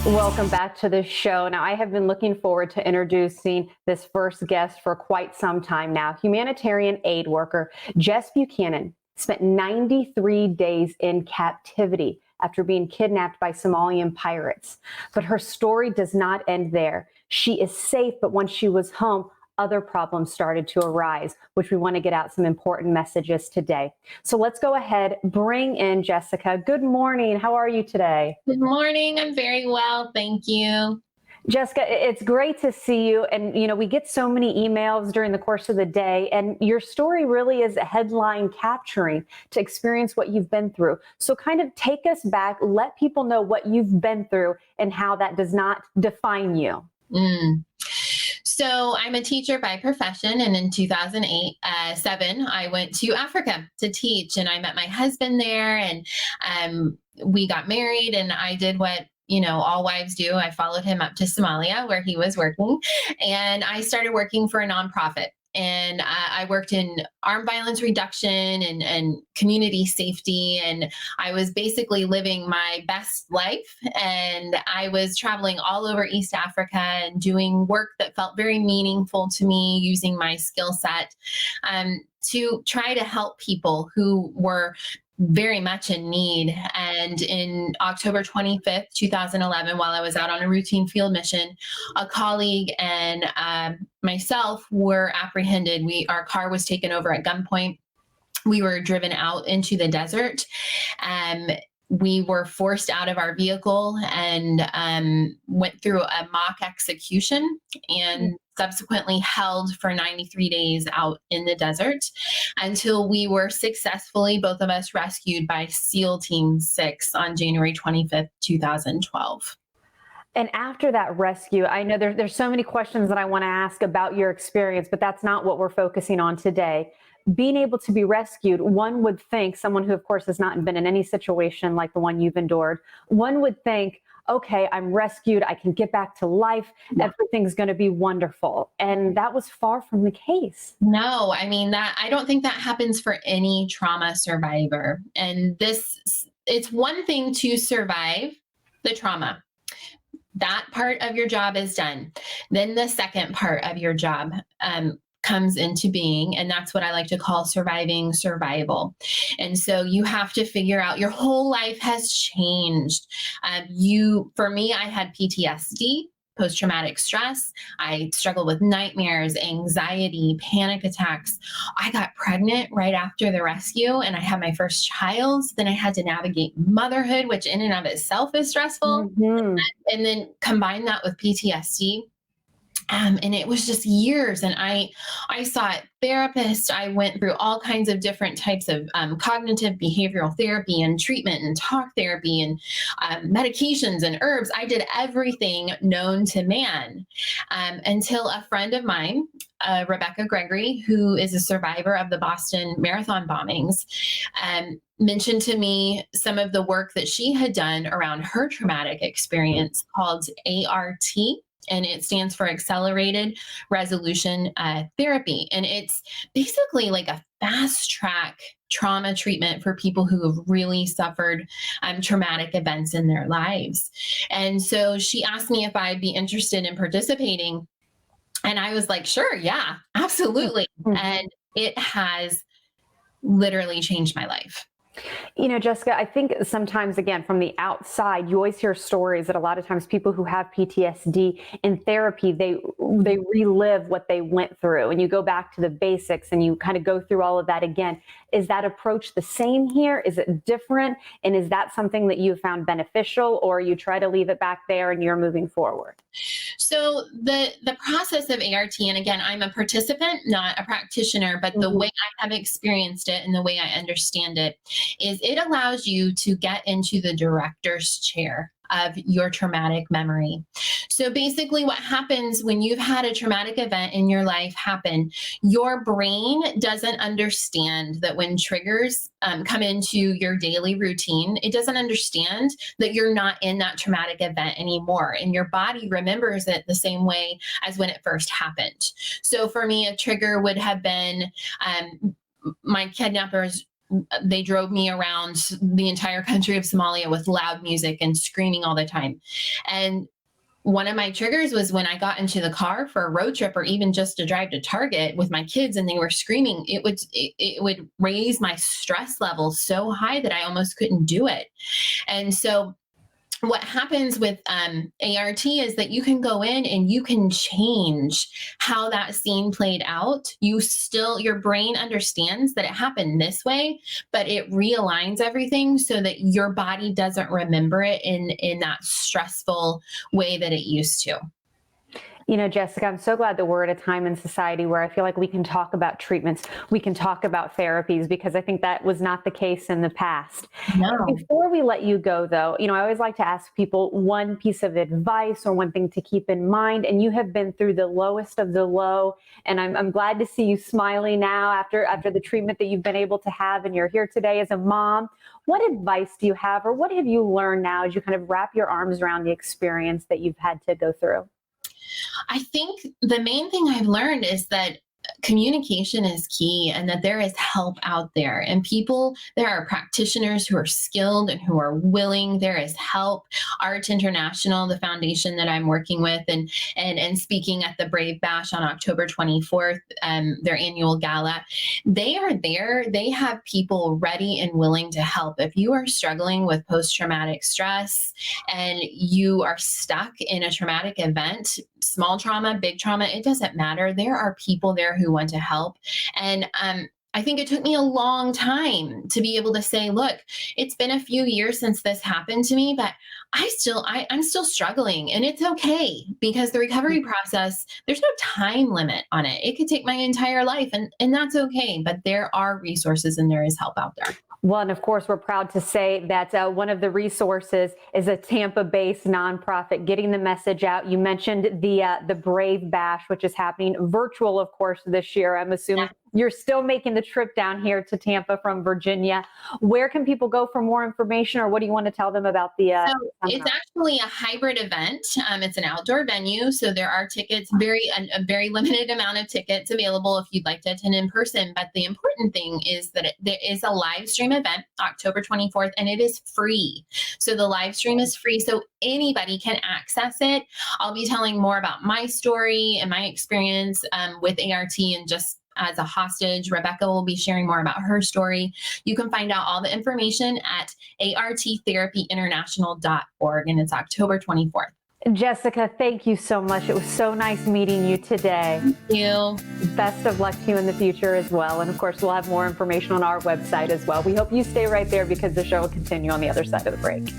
Welcome back to the show. Now, I have been looking forward to introducing this first guest for quite some time now. Humanitarian aid worker Jess Buchanan spent 93 days in captivity after being kidnapped by Somali pirates. But her story does not end there. She is safe, but once she was home, other problems started to arise, which we want to get out some important messages today. So let's go ahead, bring in Jessica. Good morning. How are you today? Good morning. I'm very well. Thank you. Jessica, it's great to see you. And, we get so many emails during the course of the day, and your story really is headline capturing to experience what you've been through. So kind of take us back, let people know what you've been through and how that does not define you. So I'm a teacher by profession, and in 2008, 7, I went to Africa to teach, and I met my husband there, and we got married, and I did what all wives do. I followed him up to Somalia where he was working, and I started working for a nonprofit. And I worked in armed violence reduction and community safety. And I was basically living my best life. And I was traveling all over East Africa and doing work that felt very meaningful to me, using my skill set to try to help people who were very much in need. And in October 25th, 2011, while I was out on a routine field mission, a colleague and myself were apprehended. Our car was taken over at gunpoint. We were driven out into the desert. We were forced out of our vehicle and went through a mock execution and subsequently held for 93 days out in the desert until we were successfully, both of us, rescued by SEAL Team 6 on January 25th, 2012. And after that rescue, I know there's so many questions that I want to ask about your experience, but that's not what we're focusing on today. Being able to be rescued, one would think, someone who, of course, has not been in any situation like the one you've endured, one would think, okay, I'm rescued, I can get back to life, everything's going to be wonderful. And that was far from the case. No, I mean, I don't think that happens for any trauma survivor. And it's one thing to survive the trauma. That part of your job is done. Then the second part of your job comes into being, and that's what I like to call surviving survival. And so you have to figure out, your whole life has changed. For me, I had PTSD, post-traumatic stress. I struggled with nightmares, anxiety, panic attacks. I got pregnant right after the rescue, and I had my first child. Then I had to navigate motherhood, which in and of itself is stressful. And then combine that with PTSD. And it was just years. And I saw a therapist. I went through all kinds of different types of cognitive behavioral therapy and treatment and talk therapy and medications and herbs. I did everything known to man until a friend of mine, Rebecca Gregory, who is a survivor of the Boston Marathon bombings, mentioned to me some of the work that she had done around her traumatic experience called ART. And it stands for Accelerated Resolution Therapy. And it's basically like a fast track trauma treatment for people who have really suffered traumatic events in their lives. And so she asked me if I'd be interested in participating. And I was like, sure, yeah, absolutely. And it has literally changed my life. Jessica, I think sometimes, again, from the outside, you always hear stories that a lot of times people who have PTSD in therapy, they relive what they went through, and you go back to the basics and you kind of go through all of that again. Is that approach the same here? Is it different? And is that something that you found beneficial, or you try to leave it back there and you're moving forward? So the process of ART, and again, I'm a participant, not a practitioner, but the way I have experienced it and the way I understand it is it allows you to get into the director's chair of your traumatic memory. So basically what happens when you've had a traumatic event in your life happen, your brain doesn't understand that when triggers come into your daily routine, it doesn't understand that you're not in that traumatic event anymore. And your body remembers it the same way as when it first happened. So for me, a trigger would have been my kidnappers they drove me around the entire country of Somalia with loud music and screaming all the time. And one of my triggers was when I got into the car for a road trip or even just to drive to Target with my kids and they were screaming, it would raise my stress level so high that I almost couldn't do it. And so what happens with ART is that you can go in and you can change how that scene played out. Your brain understands that it happened this way, but it realigns everything so that your body doesn't remember it in that stressful way that it used to. Jessica, I'm so glad that we're at a time in society where I feel like we can talk about treatments, we can talk about therapies, because I think that was not the case in the past. No. Before we let you go, though, I always like to ask people one piece of advice or one thing to keep in mind. And you have been through the lowest of the low. And I'm glad to see you smiling now after the treatment that you've been able to have. And you're here today as a mom. What advice do you have, or what have you learned now as you kind of wrap your arms around the experience that you've had to go through? I think the main thing I've learned is that communication is key and that there is help out there, and there are practitioners who are skilled and who are willing. There is help. Art International, the foundation that I'm working with and speaking at the Brave Bash on October 24th, their annual gala, they are there. They have people ready and willing to help. If you are struggling with post-traumatic stress and you are stuck in a traumatic event, small trauma, big trauma, it doesn't matter. There are people there who want to help. And I think it took me a long time to be able to say, look, it's been a few years since this happened to me, but I'm still struggling, and it's okay, because the recovery process, there's no time limit on it. It could take my entire life, and that's okay. But there are resources and there is help out there. Well, and of course, we're proud to say that one of the resources is a Tampa-based nonprofit getting the message out. You mentioned the Brave Bash, which is happening virtual, of course, this year. I'm assuming you're still making the trip down here to Tampa from Virginia. Where can people go for more information, or what do you want to tell them about the? It's actually a hybrid event. It's an outdoor venue, so there are tickets, a very limited amount of tickets available if you'd like to attend in person. But the important thing is that there is a live stream event October 24th, and it is free. So the live stream is free, so anybody can access it. I'll be telling more about my story and my experience with ART, and just as a hostage. Rebecca will be sharing more about her story. You can find out all the information at arttherapyinternational.org, and it's October 24th. Jessica, thank you so much. It was so nice meeting you today. Thank you. Best of luck to you in the future as well. And of course, we'll have more information on our website as well. We hope you stay right there, because the show will continue on the other side of the break.